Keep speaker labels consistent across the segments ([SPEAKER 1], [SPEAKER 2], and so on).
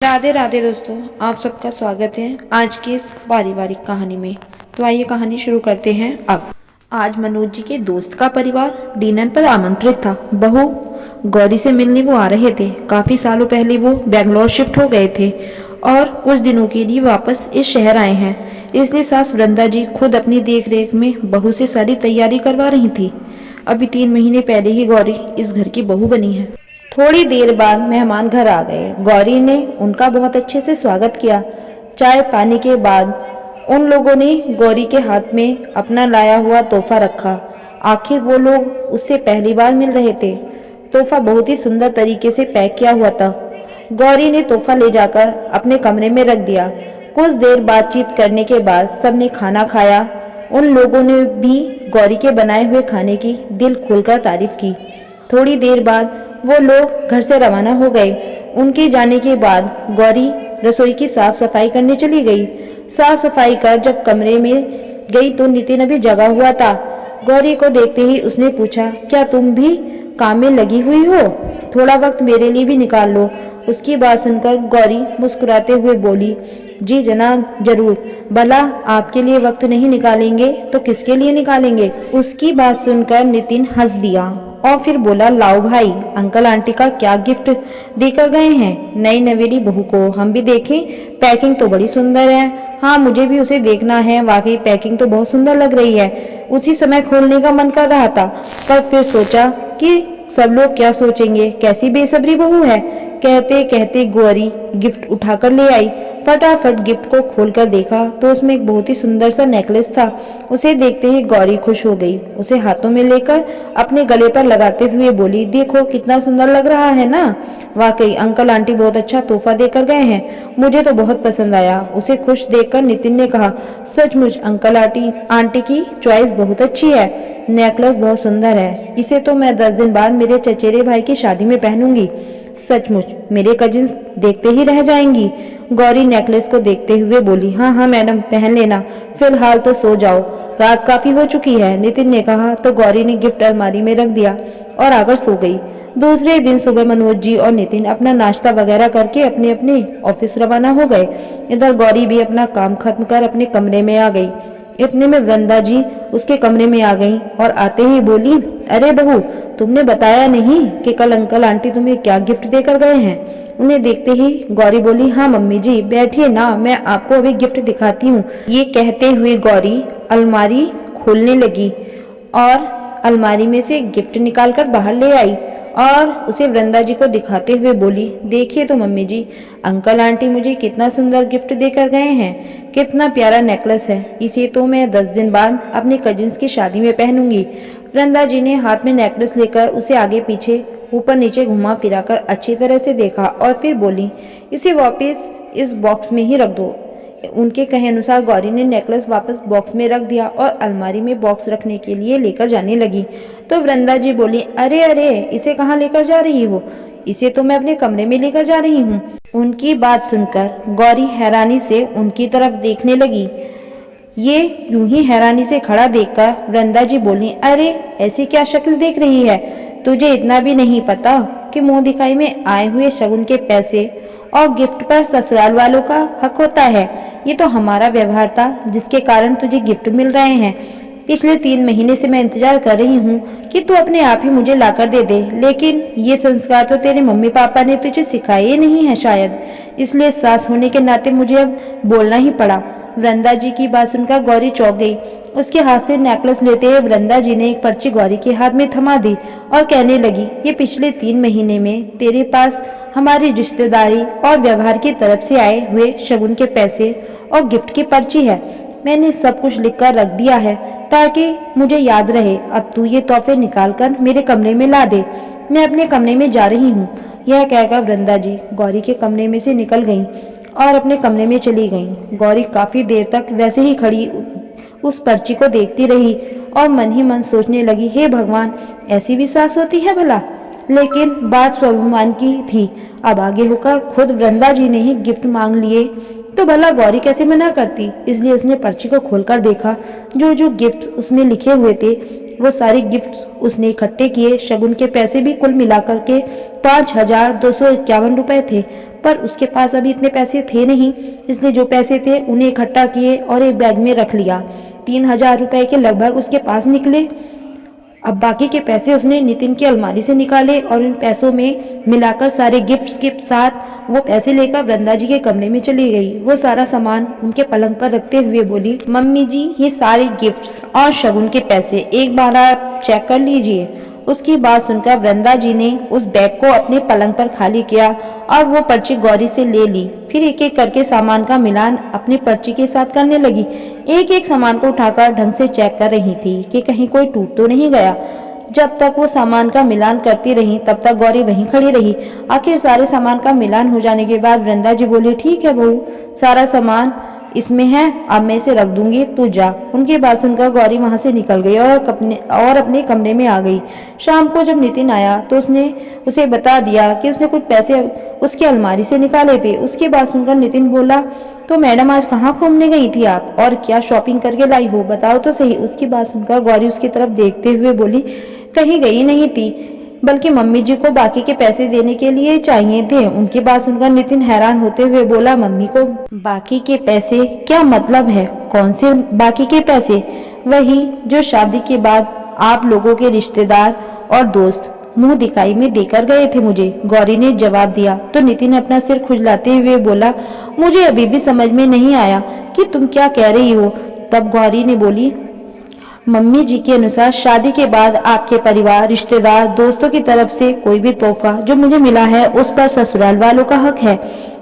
[SPEAKER 1] राधे राधे दोस्तों, आप सबका स्वागत है आज की इस पारिवारिक कहानी में। तो आइए कहानी शुरू करते हैं अब। आज मनोज जी के दोस्त का परिवार डिनर पर आमंत्रित था। बहू गौरी से मिलने वो आ रहे थे। काफी सालों पहले वो बेंगलोर शिफ्ट हो गए थे और कुछ दिनों के लिए वापस इस शहर आए हैं। इसलिए सास वृंदा जी खुद अपनी देख रेख में बहू से सारी तैयारी करवा रही थी। अभी 3 महीने पहले ही गौरी इस घर की बहू बनी है। थोड़ी देर बाद मेहमान घर आ गए। गौरी ने उनका बहुत अच्छे से स्वागत किया। चाय पानी के बाद उन लोगों ने गौरी के हाथ में अपना लाया हुआ तोहफा रखा। आखिर वो लोग उससे पहली बार मिल रहे थे। तोहफा बहुत ही सुंदर तरीके से पैक किया हुआ था। गौरी ने तोहफा ले जाकर अपने कमरे में रख दिया। कुछ देर बातचीत करने के बाद सबने खाना खाया। उन लोगों ने भी गौरी के बनाए हुए खाने की दिल खोलकर तारीफ की। थोड़ी देर बाद वो लोग घर से रवाना हो गए। उनके जाने के बाद गौरी रसोई की साफ सफाई करने चली गई। साफ सफाई कर जब कमरे में गई तो नितिन अभी जगा हुआ था। गौरी को देखते ही उसने पूछा, क्या तुम भी काम में लगी हुई हो? थोड़ा वक्त मेरे लिए भी निकाल लो। उसकी बात सुनकर गौरी मुस्कुराते हुए बोली, जी जनाब, जरूर। भला आपके लिए वक्त नहीं निकालेंगे तो किसके लिए निकालेंगे? उसकी बात सुनकर नितिन हंस दिया और फिर बोला, लाओ भाई, अंकल आंटी का क्या गिफ्ट देकर गए हैं नई नवेली बहू को, हम भी देखें। पैकिंग तो बड़ी सुंदर है। हाँ, मुझे भी उसे देखना है। वाकई पैकिंग तो बहुत सुंदर लग रही है। उसी समय खोलने का मन कर रहा था, पर फिर सोचा कि सब लोग क्या सोचेंगे, कैसी बेसब्री बहू है। कहते कहते गौरी गिफ्ट उठाकर ले आई। फटाफट गिफ्ट को खोलकर देखा तो उसमें एक बहुत ही सुंदर सा नेकलेस था। उसे देखते ही गौरी खुश हो गई। उसे हाथों में लेकर अपने गले पर लगाते हुए बोली, देखो कितना सुंदर लग रहा है ना। वाकई अंकल आंटी बहुत अच्छा तोहफा देकर गए हैं, मुझे तो बहुत पसंद आया। उसे खुश देखकर नितिन ने कहा, सचमुच अंकल आंटी की चॉइस बहुत अच्छी है। नेकलेस बहुत सुंदर है। इसे तो मैं 10 दिन बाद मेरे चचेरे भाई की शादी में पहनूंगी। सचमुच मेरे कजिन्स देखते ही रह जाएंगी। गौरी नेकलेस को देखते हुए बोली, हाँ हाँ मैडम, पहन लेना। फिलहाल तो सो जाओ, रात काफी हो चुकी है, नितिन ने कहा। तो गौरी ने गिफ्ट अलमारी में रख दिया और आकर सो गई। दूसरे दिन सुबह मनोज जी और नितिन अपना नाश्ता वगैरह करके अपने अपने ऑफिस रवाना हो गए। इधर गौरी भी अपना काम खत्म कर अपने कमरे में आ गई। इतने में वृंदा जी उसके कमरे में आ गईं और आते ही बोली, अरे बहू, तुमने बताया नहीं कि कल अंकल आंटी तुम्हें क्या गिफ्ट देकर गए हैं। उन्हें देखते ही गौरी बोली, हाँ मम्मी जी, बैठिए ना, मैं आपको अभी गिफ्ट दिखाती हूँ। ये कहते हुए गौरी अलमारी खोलने लगी और अलमारी में से गिफ्ट निकालकर बाहर ले आई और उसे वृंदा जी को दिखाते हुए बोली, देखिए तो मम्मी जी, अंकल आंटी मुझे कितना सुंदर गिफ्ट देकर गए हैं। कितना प्यारा नेकलेस है। इसे तो मैं 10 दिन बाद अपने कजिन्स की शादी में पहनूंगी। वृंदा जी ने हाथ में नेकलेस लेकर उसे आगे पीछे ऊपर नीचे घुमा फिराकर अच्छी तरह से देखा और फिर बोली, इसे वापस इस बॉक्स में ही रख दो। उनके कहे अनुसार गौरी ने नेकलेस वापस बॉक्स में रख दिया और अलमारी में बॉक्स रखने के लिए लेकर जाने लगी। तो वृंदा जी बोली, अरे अरे, इसे कहाँ लेकर जा रही हो? इसे तो मैं अपने कमरे में लेकर जा रही हूँ। उनकी बात सुनकर गौरी हैरानी से उनकी तरफ देखने लगी। ये यूं ही हैरानी से खड़ा देखकर वृंदा जी बोली, अरे ऐसी क्या शक्ल देख रही है? तुझे इतना भी नहीं पता कि मुंह दिखाई में आए हुए शगुन के पैसे और गिफ्ट पर ससुराल वालों का हक होता है। ये तो हमारा व्यवहार था जिसके कारण तुझे गिफ्ट मिल रहे हैं। पिछले 3 महीने से मैं इंतजार कर रही हूँ कि तू अपने आप ही मुझे लाकर दे दे, लेकिन ये संस्कार तो तेरे मम्मी पापा ने तुझे सिखाए ही नहीं है शायद, इसलिए सास होने के नाते मुझे अब बोलना ही पड़ा। वृंदा जी की बात सुनकर गौरी चौंक गई। उसके हाथ से नेकलेस लेते हुए वृंदा जी ने एक पर्ची गौरी के हाथ में थमा दी और कहने लगी, ये पिछले 3 महीने में तेरे पास हमारी रिश्तेदारी और व्यवहार की तरफ से आए हुए शगुन के पैसे और गिफ्ट की पर्ची है। मैंने सब कुछ लिखकर रख दिया है ताकि मुझे याद रहे। अब तू ये तोहफे निकालकर मेरे कमरे में ला दे। मैं अपने कमरे में जा रही हूँ। यह कहकर वृंदा जी गौरी के कमरे में से निकल गईं और अपने कमरे में चली गईं। गौरी काफी देर तक वैसे ही खड़ी उस पर्ची को देखती रही और मन ही मन सोचने लगी, हे भगवान, ऐसी भी सास होती है भला। लेकिन बात स्वाभिमान की थी। अब आगे होकर खुद वृंदा जी ने ही गिफ्ट मांग लिए तो भला गौरी कैसे मना करती। इसलिए उसने पर्ची को खोलकर देखा। जो जो गिफ्ट उसमें लिखे हुए थे वो सारे गिफ्ट्स उसने इकट्ठे किए। शगुन के पैसे भी कुल मिलाकर के 5,251 रुपए थे। पर उसके पास अभी इतने पैसे थे नहीं, इसलिए जो पैसे थे उन्हें इकट्ठा किए और एक बैग में रख लिया। 3,000 रुपए के लगभग उसके पास निकले। अब बाकी के पैसे उसने नितिन की अलमारी से निकाले और उन पैसों में मिलाकर सारे गिफ्ट्स के साथ वो पैसे लेकर वृंदा जी के कमरे में चली गई। वो सारा सामान उनके पलंग पर रखते हुए बोली, मम्मी जी ये सारे गिफ्ट्स और शगुन के पैसे एक बार आप चेक कर लीजिए। उसकी बात सुनकर वृंदा जी ने उस बैग को अपने पलंग पर खाली किया और वो पर्ची गौरी से ले ली। फिर एक एक करके सामान का मिलान अपनी पर्ची के साथ करने लगी। एक एक सामान को उठाकर ढंग से चेक कर रही थी कि कहीं कोई टूट तो नहीं गया। जब तक वो सामान का मिलान करती रही तब तक गौरी वहीं खड़ी रही। आखिर सारे सामान का मिलान हो जाने के बाद वृंदा जी बोली, ठीक है बहू, सारा सामान इसमें है, अब मैं इसे रख दूंगी, तू जा। उनकी बात सुनकर गौरी वहां से निकल गई और अपने कमरे में आ गई। शाम को जब नितिन आया तो उसने उसे बता दिया कि उसने कुछ पैसे उसकी अलमारी से निकाले थे। उसकी बात सुनकर नितिन बोला, तो मैडम आज कहाँ घूमने गई थी आप और क्या शॉपिंग करके लाई हो, बताओ तो सही। उसकी बात सुनकर गौरी उसकी तरफ देखते हुए बोली, कहीं गई नहीं थी, बल्कि मम्मी जी को बाकी के पैसे देने के लिए चाहिए थे। उनकी बात सुनकर नितिन हैरान होते हुए बोला, मम्मी को बाकी के पैसे क्या मतलब है? कौन से बाकी के पैसे? वही जो शादी के बाद आप लोगों के रिश्तेदार और दोस्त मुंह दिखाई में देकर गए थे मुझे, गौरी ने जवाब दिया। तो नितिन अपना सिर खुजलाते हुए बोला, मुझे अभी भी समझ में नहीं आया कि तुम क्या कह रही हो। तब गौरी ने बोली, मम्मी जी के अनुसार शादी के बाद आपके परिवार, रिश्तेदार, दोस्तों की तरफ से कोई भी तोहफा जो मुझे मिला है उस पर ससुराल वालों का हक है,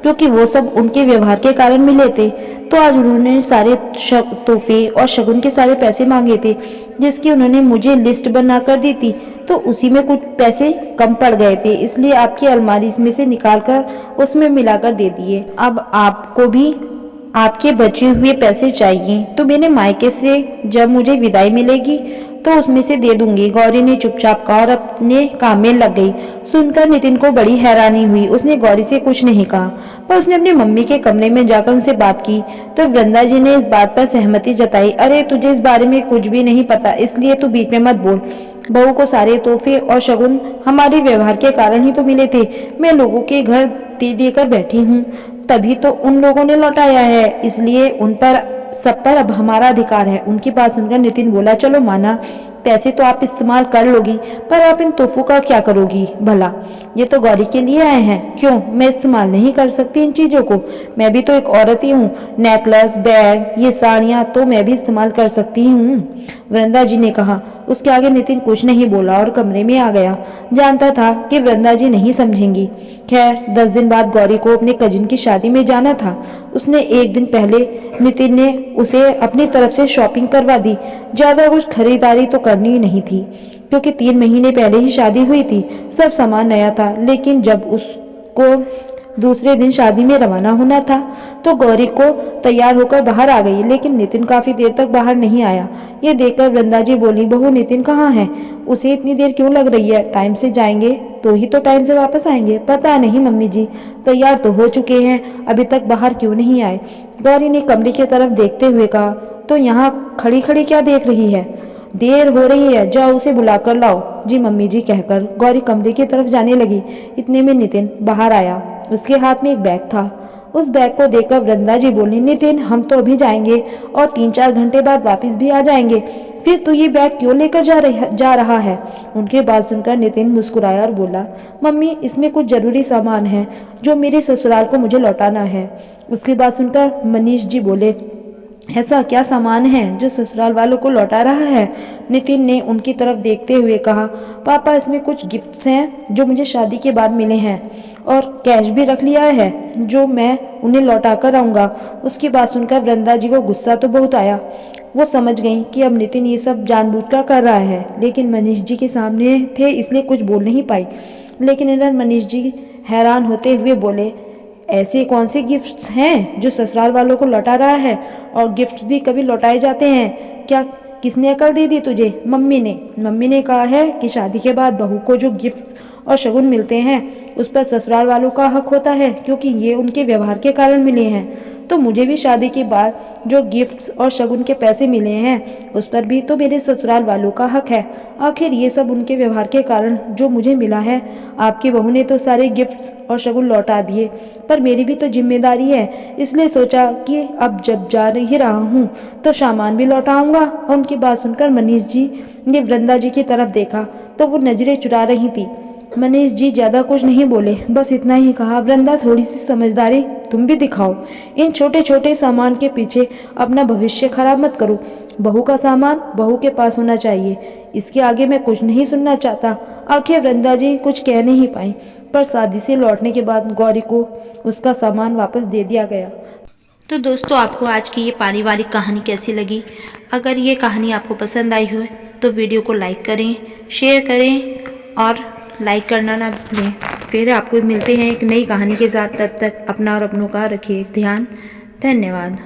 [SPEAKER 1] क्योंकि वो सब उनके व्यवहार के कारण मिले थे। तो आज उन्होंने सारे तोहफे और शगुन के सारे पैसे मांगे थे, जिसकी उन्होंने मुझे लिस्ट बना कर दी थी। तो उसी में कुछ पैसे कम पड़ गए थे, इसलिए आपकी अलमारी में से निकालकर उसमें मिलाकर दे दिए। अब आपको भी आपके बचे हुए पैसे चाहिए तो मेरे मायके से जब मुझे विदाई मिलेगी तो उसमें से दे दूंगी। गौरी ने चुपचाप कहा और अपने काम में लग गई। सुनकर नितिन को बड़ी हैरानी हुई। उसने गौरी से कुछ नहीं कहा, पर उसने अपनी मम्मी के कमरे में जाकर उनसे बात की तो वृंदा जी ने इस बात पर सहमति जताई। अरे तुझे इस बारे में कुछ भी नहीं पता, इसलिए तू बीच में मत बोल। बहू को सारे तोहफे और शगुन हमारे व्यवहार के कारण ही तो मिले थे। मैं लोगों के घर दे देकर बैठी हूँ, तभी तो उन लोगों ने लौटाया है, इसलिए उन पर सब पर अब हमारा अधिकार है। उनकी बात सुनकर नितिन बोला, चलो माना, पैसे तो आप इस्तेमाल कर लोगी, पर आप इन तोहफों का क्या करोगी भला? ये तो गौरी के लिए आए हैं, क्यों मैं इस्तेमाल नहीं कर सकती इन चीजों को? मैं भी तो एक औरत ही हूँ। नेकलेस, बैग, ये साड़ियाँ तो मैं भी इस्तेमाल कर सकती हूँ, वृंदा जी ने कहा। उसके आगे नितिन कुछ नहीं बोला और कमरे में आ गया। जानता था कि वृंदा जी नहीं समझेंगी। खैर 10 दिन बाद गौरी को अपने कजिन की शादी में जाना था। उसने एक दिन पहले नितिन ने उसे अपनी तरफ से शॉपिंग करवा दी। ज्यादा कुछ खरीदारी तो करनी नहीं थी, क्योंकि 3 महीने पहले ही शादी हुई थी। सब सामान नया था, लेकिन जब उसको दूसरे दिन शादी में रवाना होना था तो गौरी को तैयार होकर बाहर आ गई, लेकिन नितिन काफी देर तक बाहर नहीं आया। ये देखकर वृंदा जी बोली, बहू नितिन कहाँ है? उसे इतनी देर क्यों लग रही है? टाइम से जाएंगे तो ही तो टाइम से वापस आएंगे। पता नहीं मम्मी जी, तैयार तो हो चुके हैं, अभी तक बाहर क्यों नहीं आए? गौरी ने कमरे की तरफ देखते हुए कहा। तो यहाँ खड़ी खड़ी क्या देख रही है? देर हो रही है, जाओ उसे बुलाकर लाओ। जी मम्मी जी कहकर गौरी कमरे की तरफ जाने लगी। इतने में नितिन बाहर आया। उसके हाथ में एक बैग था। उस बैग को देखकर वृंदा जी बोली, नितिन हम तो अभी जाएंगे और 3-4 घंटे बाद वापस भी आ जाएंगे, फिर तू ये बैग क्यों लेकर जा रहा है? उनकी बात सुनकर नितिन मुस्कुराया और बोला, मम्मी इसमें कुछ जरूरी सामान है जो मेरे ससुराल को मुझे लौटाना है। उसकी बात सुनकर मनीष जी बोले, ऐसा क्या सामान है जो ससुराल वालों को लौटा रहा है? नितिन ने उनकी तरफ देखते हुए कहा, पापा इसमें कुछ गिफ्ट्स हैं जो मुझे शादी के बाद मिले हैं, और कैश भी रख लिया है जो मैं उन्हें लौटा कर आऊँगा। उसकी बात सुनकर वृंदा जी को गुस्सा तो बहुत आया। वो समझ गई कि अब नितिन ये सब जानबूझकर कर रहा है, लेकिन मनीष जी के सामने थे इसलिए कुछ बोल नहीं पाई। लेकिन इधर मनीष जी हैरान होते हुए बोले, ऐसे कौन से गिफ्ट्स हैं जो ससुराल वालों को लौटा रहा है? और गिफ्ट्स भी कभी लौटाए जाते हैं क्या? किसने अकल दे दी तुझे? मम्मी ने कहा है कि शादी के बाद बहू को जो गिफ्ट्स और शगुन मिलते हैं उस पर ससुराल वालों का हक होता है, क्योंकि ये उनके व्यवहार के कारण मिले हैं। तो मुझे भी शादी के बाद जो गिफ्ट्स और शगुन के पैसे मिले हैं उस पर भी तो मेरे ससुराल वालों का हक है। आखिर ये सब उनके व्यवहार के कारण जो मुझे मिला है। आपकी बहू ने तो सारे गिफ्ट्स और शगुन लौटा दिए, पर मेरी भी तो जिम्मेदारी है, इसलिए सोचा कि अब जब जा ही रहा हूँ तो सामान भी लौटाऊंगा। और उनकी बात सुनकर मनीष जी ने वृंदा जी की तरफ देखा तो वो नजरें चुरा रही थी। मनीष जी ज्यादा कुछ नहीं बोले, बस इतना ही कहा, वृंदा थोड़ी सी समझदारी तुम भी दिखाओ। इन छोटे छोटे सामान के पीछे अपना भविष्य खराब मत करो। बहू का सामान बहू के पास होना चाहिए, इसके आगे मैं कुछ नहीं सुनना चाहता। आखिर वृंदा जी कुछ कह नहीं पाई, पर शादी से लौटने के बाद गौरी को उसका सामान वापस दे दिया गया। तो दोस्तों, आपको आज की ये पारिवारिक कहानी कैसी लगी? अगर ये कहानी आपको पसंद आई हो तो वीडियो को लाइक करें, शेयर करें और लाइक करना ना भूलें। फिर आपको मिलते हैं एक नई कहानी के साथ। तब तक अपना और अपनों का रखिए ध्यान। धन्यवाद।